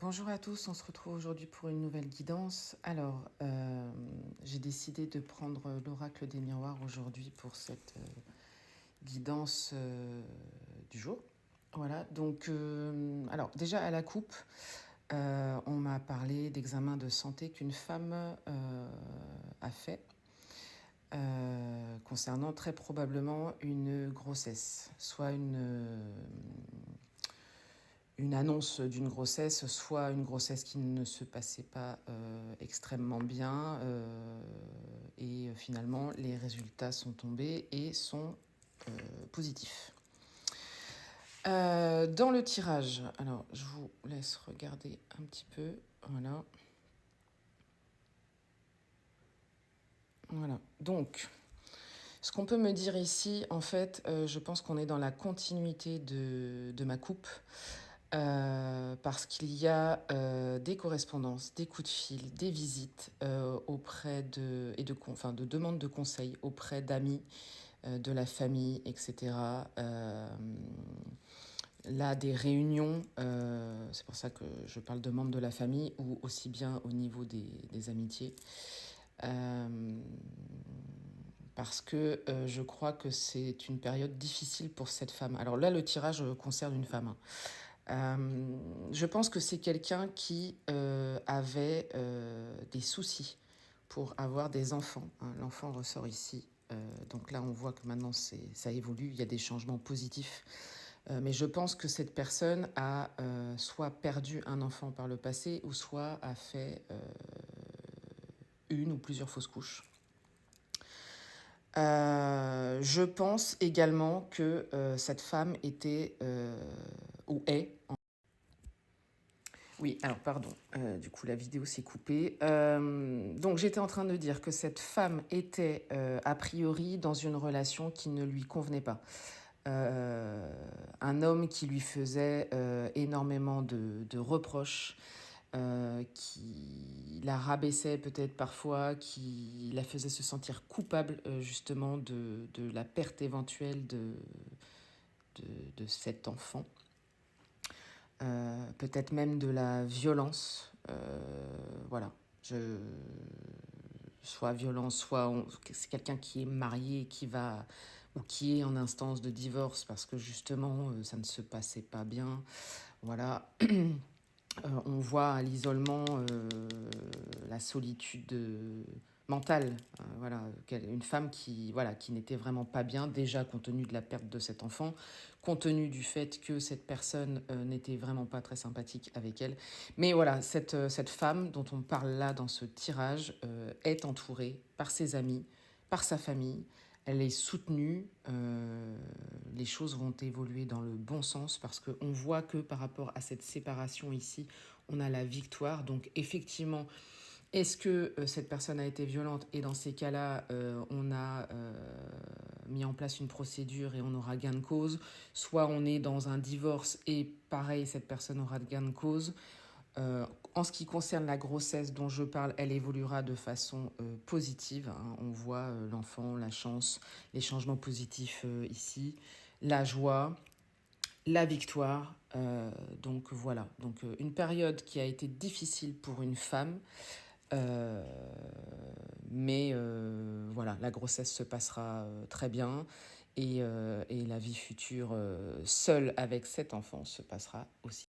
Bonjour à tous, on se retrouve aujourd'hui pour une nouvelle guidance. Alors, j'ai décidé de prendre l'oracle des miroirs aujourd'hui pour cette guidance du jour. Voilà, donc, alors déjà à la coupe, on m'a parlé d'examen de santé qu'une femme a fait concernant très probablement une grossesse, soit une annonce d'une grossesse, soit une grossesse qui ne se passait pas extrêmement bien. Et finalement, les résultats sont tombés et sont positifs. Dans le tirage, alors je vous laisse regarder un petit peu. Voilà. Voilà. Donc, ce qu'on peut me dire ici, en fait, je pense qu'on est dans la continuité de ma coupe. Parce qu'il y a des correspondances, des coups de fil, des visites auprès de demandes de conseils auprès d'amis, de la famille, etc. Là, des réunions, c'est pour ça que je parle de membres de la famille ou aussi bien au niveau des amitiés. Euh, Parce que je crois que c'est une période difficile pour cette femme. Alors là, le tirage concerne une femme. Je pense que c'est quelqu'un qui avait des soucis pour avoir des enfants, hein. L'enfant ressort ici. Donc là, on voit que maintenant, ça évolue, il y a des changements positifs. Mais je pense que cette personne a soit perdu un enfant par le passé, ou soit a fait une ou plusieurs fausses couches. Je pense également que cette femme était ou est. Oui, alors pardon, du coup la vidéo s'est coupée. Donc j'étais en train de dire que cette femme était a priori dans une relation qui ne lui convenait pas. Un homme qui lui faisait énormément de reproches, qui la rabaissait peut-être parfois, qui la faisait se sentir coupable justement de la perte éventuelle de, de cet enfant. Peut-être même de la violence. Voilà. Soit violence, c'est quelqu'un qui est marié, qui va ou qui est en instance de divorce parce que justement ça ne se passait pas bien. Voilà. On voit à l'isolement la solitude mentale. Voilà, une femme qui n'était vraiment pas bien, déjà compte tenu de la perte de cet enfant, compte tenu du fait que cette personne n'était vraiment pas très sympathique avec elle. Mais voilà, cette femme dont on parle là dans ce tirage est entourée par ses amis, par sa famille. Elle est soutenue, les choses vont évoluer dans le bon sens parce qu'on voit que par rapport à cette séparation ici, on a la victoire. Donc effectivement, est-ce que cette personne a été violente? Et dans ces cas-là, on a mis en place une procédure et on aura gain de cause. Soit on est dans un divorce et pareil, cette personne aura de gain de cause. En ce qui concerne la grossesse dont je parle, elle évoluera de façon positive, hein. On voit l'enfant, la chance, les changements positifs ici, la joie, la victoire. Donc voilà, donc une période qui a été difficile pour une femme, euh, mais voilà, la grossesse se passera très bien et la vie future seule avec cet enfant se passera aussi.